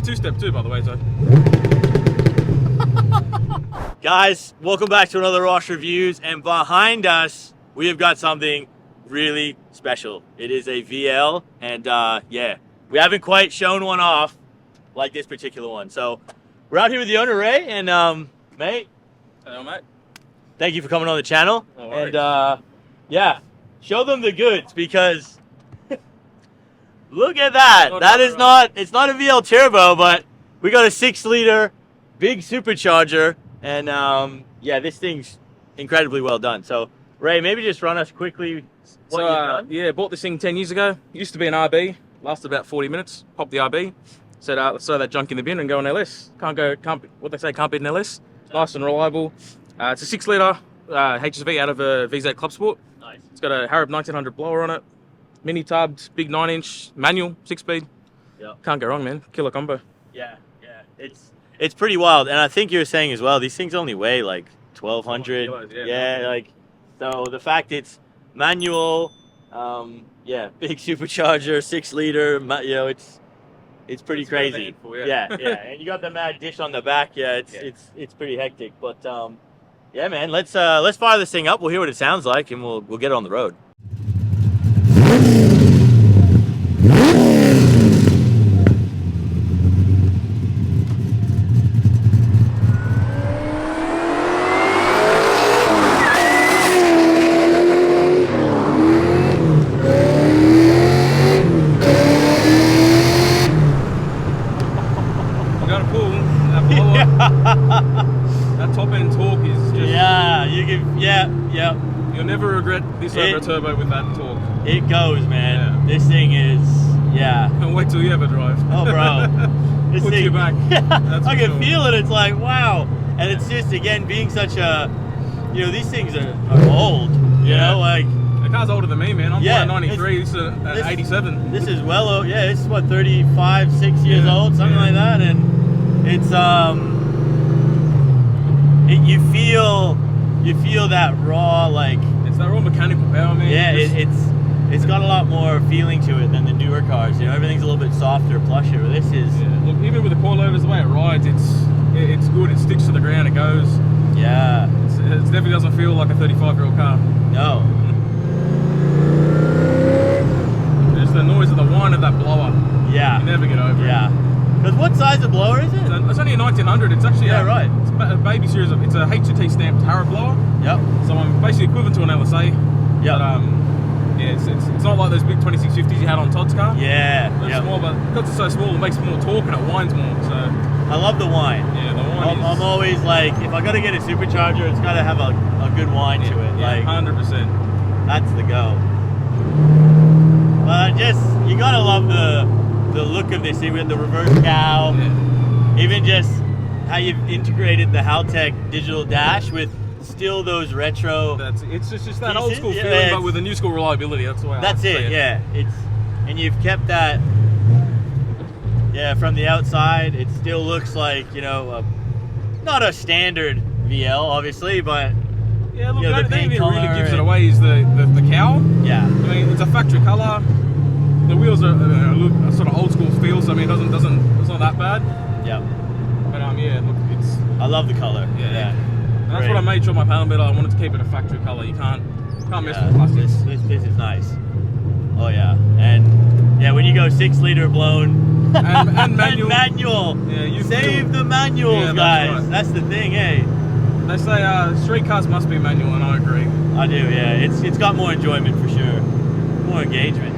two-step too, by the way, so. Guys, welcome back to another Ross Reviews, and behind us, we have got something really special. It is a VL, and yeah, we haven't quite shown one off like this particular one. So we're out here with the owner, Ray, and mate. Hello, mate. Thank you for coming on the channel. No worries. And yeah, show them the goods, because look at that. It's not a VL turbo, but we got a 6-liter big supercharger, and yeah, this thing's incredibly well done. So Ray, maybe just run us quickly what you've done. Yeah, bought this thing 10 years ago. It used to be an RB, lasted about 40 minutes. Popped the RB, said let's throw that junk in the bin and go on LS. Can't beat an LS. Nice and reliable. It's a 6-liter HSV out of a VZ Club Sport. Nice. It's got a Harib 1900 blower on it, mini tubbed, big 9-inch manual, 6-speed. Yeah. Can't go wrong, man. Killer combo. Yeah. It's pretty wild, and I think you were saying as well, these things only weigh like 1,200. kilos, Yeah, like, so the fact it's manual, yeah, big supercharger, 6-liter, you know, it's pretty It's very crazy. painful, Yeah, and you got the mad dish on the back. Yeah, it's pretty hectic, but yeah, man, let's fire this thing up. We'll hear what it sounds like, and we'll get it on the road. That top end torque is just... Yeah. You'll never regret this over a turbo with that torque. It goes, man. Yeah. This thing is, yeah. And wait till you ever drive. Oh, bro. This Puts thing, you back. That's I for can sure. feel it. It's like, wow. And it's just, again, being such a, you know, these things are old. You know, like... The car's older than me, man. I'm Yeah, born in 93, this is an 87. This is well, yeah, this is what, 35, 6 years Yeah, old, something yeah. like that. And it's, you feel that raw, like... It's that raw mechanical power, man. Yeah, Just- it's got a lot more feeling to it than the newer cars. You know, everything's a little bit softer, plusher. But this is, yeah. Look, even with the coilovers, the way it rides, it's good. It sticks to the ground. It goes. yeah, It definitely doesn't feel like a 35-year-old car. no, Just the noise of the whine of that blower. yeah, You never get over it. yeah. Because what size of blower is it? It's only a 1900. It's actually Yeah, right. It's a baby series of. It's a H2T stamped Harib blower. Yep, So I'm basically equivalent to an LSA. yep, But yeah, it's not like those big 2650s you had on Todd's car. yeah, It's yep. small, but because it's so small, it makes more torque and it whines more. So I love the whine. yeah, the whine I'm always like, if I gotta get a supercharger, it's gotta have a good whine to it. yeah, Like, 100%. that's the go. But you gotta love the look of this thing with the reverse cow. Yeah. Even just how you've integrated the Haltech digital dash with still those retro. It's just that Pieces? old school Yeah, feeling, it's- but with a new school reliability. That's the way. That's I like to it. see Yeah, and you've kept that. Yeah, from the outside, it still looks like, you know, not a standard VL, obviously, but Yeah, look, Yeah, the the thing paint that really colour gives it and- away is the cowl. yeah, I mean, it's a factory color. The wheels are look a sort of old school feel. So I mean, it's not that bad. yeah. But yeah, look, it's. I love the color. Yeah. And that's Great. what I made sure my panel better. I wanted to keep it a factory color. You can't mess Yeah, with plastics. this is nice. Oh yeah, and yeah, when you go 6-liter blown And manual. manual. Yeah, you Save feel- the manuals, Yeah, that's guys. right. That's the thing, eh? They say street cars must be manual, and I agree. I do, yeah. It's got more enjoyment for sure, more engagement.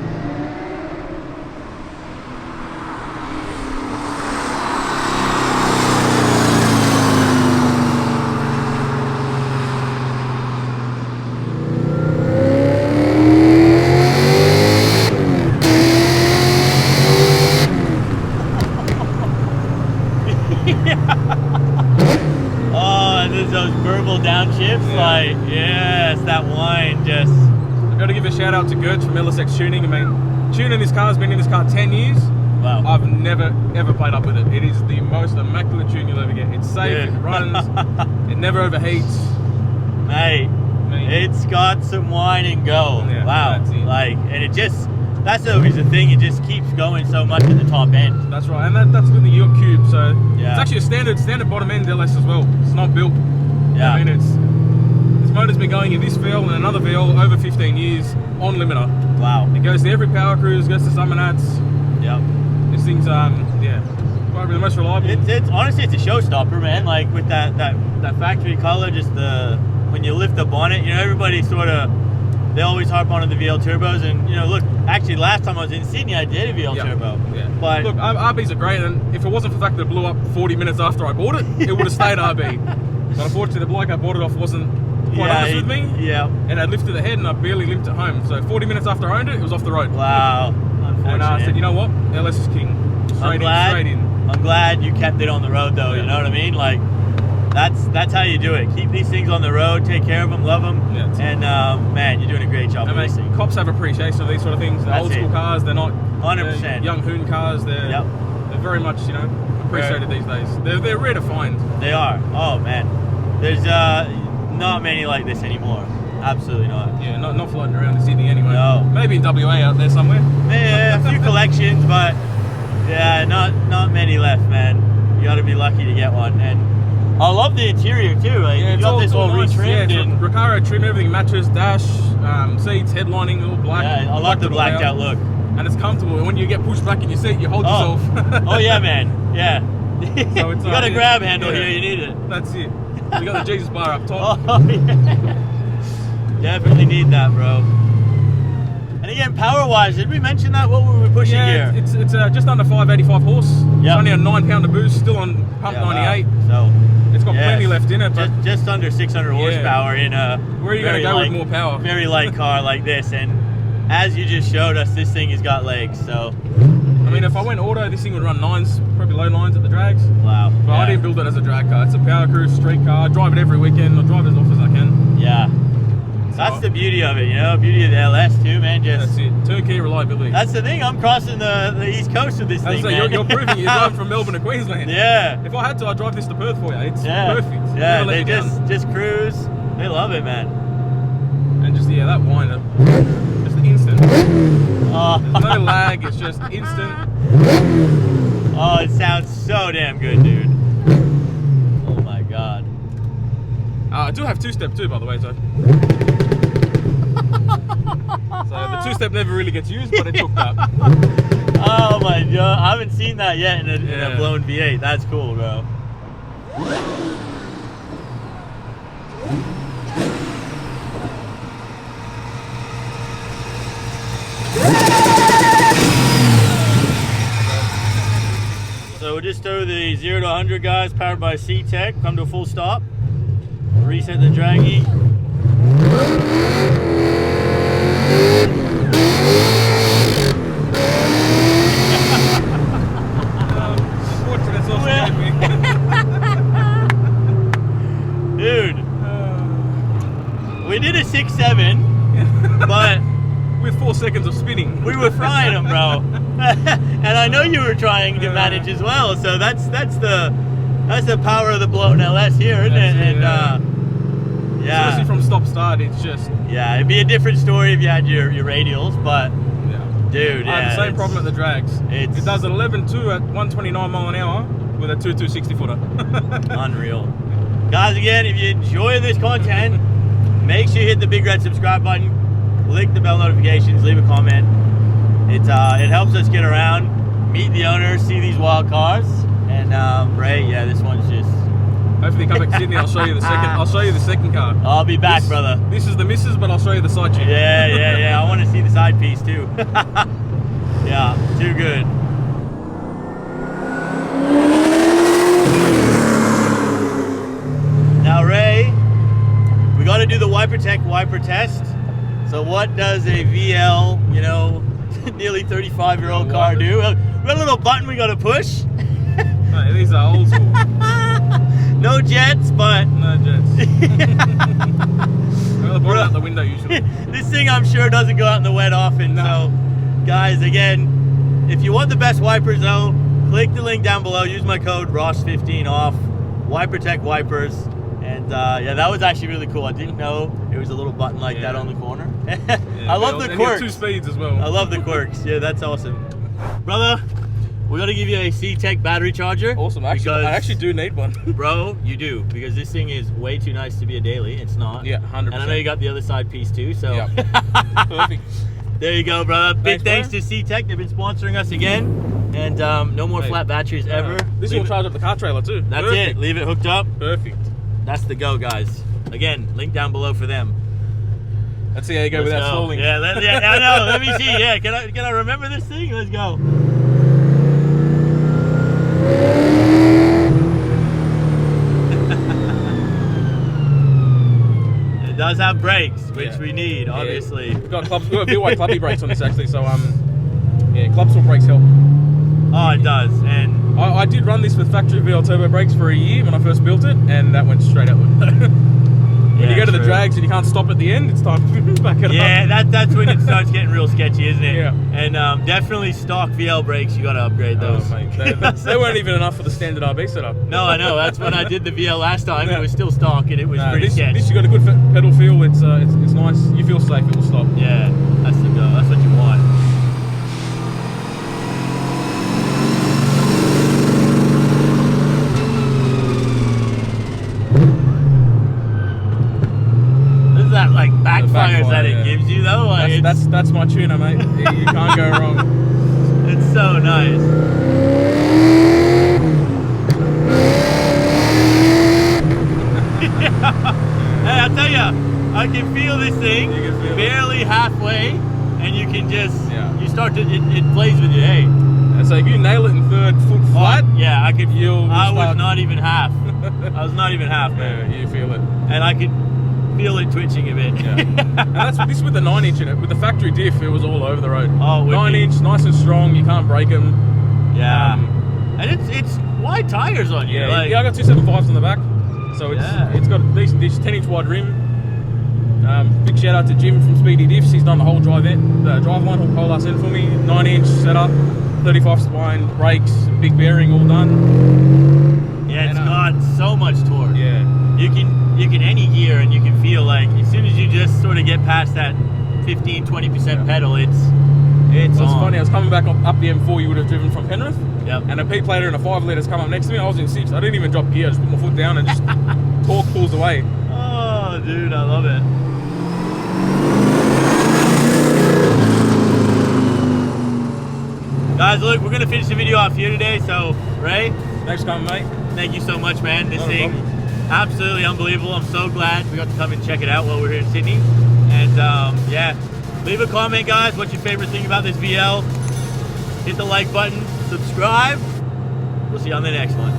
Oh, and there's those verbal downshifts, Yeah. like, yes, that whine just, I've got to give a shout out to Gertz from LSX Tuning. I mean, tuning this car has been in this car 10 years. wow. I've never ever played up with it. It is the most immaculate tune you'll ever get. It's safe, Yeah. it runs, it never overheats. Mate, I mean, it's got some whine and go. Yeah, Wow. that's it. Like, and it just, that's always the thing. It just keeps going so much at the top end. That's right, and that's good in the York Cube. So Yeah. it's actually a standard bottom end LS as well. It's not built. Yeah. I mean, this motor's been going in this VL and another VL over 15 years on limiter. Wow. It goes to every power cruise, goes to summer nats. Yep. This thing's yeah, probably the most reliable. It's honestly it's a showstopper, man. Like with that factory color, just when you lift the bonnet, you know, everybody sort of they always harp on the VL turbos, and you know, look, actually last time I was in Sydney, I did a VL turbo. Yeah. But look, RBs are great, and if it wasn't for the fact that it blew up 40 minutes after I bought it, it would have stayed RB. But unfortunately, the bloke I bought it off wasn't quite honest with me. Yeah. And I lifted the head and I barely limped it home. So 40 minutes after I owned it, it was off the road. Wow. And I said, you know what? LS is king. Straight in. I'm glad you kept it on the road though. Yeah. You know what I mean? Like that's how you do it. Keep these things on the road. Take care of them. Love them. Yeah, and man, you're doing a great job. I mean, cops have appreciation of these sort of things. They're old school cars. They're not 100% young hoon cars. They're very much appreciated these days. They're rare to find. They are. Oh man, there's not many like this anymore. Absolutely not. Yeah, not floating around in Sydney anyway. No. Maybe in WA out there somewhere. Yeah, a few collections, but yeah, not many left, man. You got to be lucky to get one. And I love the interior too. Like you got this all nice. retrimmed. Yeah, and Recaro trim, everything matches. Dash, seats, headlining, all black. yeah, I like the blacked out look. And it's comfortable. And when you get pushed back in your seat, you hold yourself. Oh yeah, man. Yeah. So it's you got a grab handle here. You need it. That's it. You got the Jesus bar up top. Oh yeah. Definitely need that, bro. And again, power-wise, did we mention that? What were we pushing here? It's just under 585 horse. Yep. It's only a 9-pounder boost, still on pump 98. Wow. So it's got plenty left in it. But just under 600 horsepower in a where are you going to go with more power? Very light car like this. And as you just showed us, this thing has got legs. So I mean, if I went auto, this thing would run 9s, probably low 9s at the drags. Wow. But I didn't build it as a drag car. It's a power cruise street car. I drive it every weekend. I drive it as often as I can. Yeah. That's the beauty of it, you know, beauty of the LS too, man. That's it, turnkey reliability. That's the thing. I'm crossing the east coast with this thing, man. You're proving you're driving from Melbourne to Queensland. Yeah. If I had to, I'd drive this to Perth for you. It's perfect. Yeah, they just cruise. They love it, man. And just that winder, just instant. Oh. There's no lag. It's just instant. Oh, it sounds so damn good, dude. Oh my god. I do have two-step too, by the way, so. So the two-step never really gets used, but it's hooked up. Oh my god, I haven't seen that yet in a blown V8. That's cool, bro. So we'll just throw the 0 to 100, guys, powered by C-Tech, come to a full stop. Reset the draggy. Dude, we did a 6.7, but with 4 seconds of spinning, we were frying them, bro. And I know you were trying to manage as well. So that's the power of the blown LS here, isn't it? And yeah, especially from stop start, it's just it'd be a different story if you had your radials, but dude, I have the same problem at the drags. It does 11.2 at 129 mile an hour with a 2.2 60-footer. Unreal. Guys, again, if you enjoy this content, make sure you hit the big red subscribe button, click the bell notifications, leave a comment. It helps us get around, meet the owners, see these wild cars, and Ray, this one's just. Hopefully, come back to Sydney. I'll show you the second. I'll show you the second car. I'll be back, brother. This is the missus, but I'll show you the side chick. Yeah. I want to see the side piece too. Yeah, too good. Now, Ray, we got to do the WiperTech wiper test. So, what does a VL, nearly 35-year-old car do? We got a little button we got to push. Mate, these are old school. No jets, but no jets. Well, they're out the window usually. This thing, I'm sure, doesn't go out in the wet often. No. So, guys, again, if you want the best wipers, though, click the link down below. Use my code ROSS15 off. WiperTech wipers. And that was actually really cool. I didn't know it was a little button like that on the corner. Yeah, I love the and you got quirks. 2 speeds as well. I love the quirks. Yeah, that's awesome. Brother, we're gonna give you a C-Tech battery charger. Awesome. Actually, I actually do need one. Bro, you do, because this thing is way too nice to be a daily. It's not. Yeah, 100%. And I know you got the other side piece too, so. Yep. Perfect. There you go, brother. Big Thanks, thanks to C-Tech. They've been sponsoring us again. And no more Hey. flat batteries ever. This will charge up the car trailer too. That's Perfect. it. Leave it hooked up. Perfect. That's the go, guys. Again, link down below for them. Let's see how you go Let's without go. stalling. Yeah, I know. Let me see. Yeah, can I remember this thing? Let's go. It does have brakes, which Yeah. we need, obviously. We've got BY clubby brakes on this actually, so yeah, club sport brakes help. Oh, it does. And I did run this with factory VL turbo brakes for a year when I first built it, and that went straight out. When you go to the drags and you can't stop at the end, it's time to back it yeah, up. that's when it starts getting real sketchy, isn't it? Yeah. And definitely stock VL brakes, you gotta upgrade Oh, those. mate, they weren't even enough for the standard RB setup. No, I know. That's when I did the VL last time. It was still stock and it was pretty sketchy. This you got a good pedal feel. It's nice. You feel safe. It will stop. Yeah, that's the go. That's what you want. There's that like backfires backfire, that it yeah. gives you though. Like, That's my tuner, mate. You can't go wrong. it's so nice. Hey, I tell ya, I can feel this thing You can feel it. barely halfway, and you can just you start to it plays with you. Hey, And so if you nail it in third foot flat, yeah, I could. you'll I was start- not even half. I was not even half, man, yeah, you feel it. and I could feel it twitching a bit. Yeah. And that's this with the 9-inch in it. With the factory diff, it was all over the road. Oh, wicked. 9-inch, nice and strong. You can't break them. Yeah. And it's wide tires on you. Yeah, like, yeah. I got 275s on the back, so it's got a decent dish, 10-inch wide rim. Big shout out to Jim from Speedy Diffs. He's done the whole drive line, whole ass end for me. 9-inch setup, 35 spine, brakes, big bearing, all done. Yeah, it's And, got so much torque. Yeah. You can any gear and you can feel like as soon as you just sort of get past that 15-20% pedal, it's It's on. funny. I was coming back up the M4. You would have driven from Penrith. Yep. And a P-plater and a 5-litres come up next to me. I was in 6. I didn't even drop gear. I just put my foot down and just torque pulls away. Oh, dude, I love it. Guys, look, we're gonna finish the video off here today. So, Ray, Thanks for coming, mate. thank you so much, man. This Not a thing, problem. absolutely unbelievable. I'm so glad we got to come and check it out while we're here in Sydney. And yeah, leave a comment, guys. What's your favorite thing about this VL? Hit the like button, subscribe. We'll see you on the next one.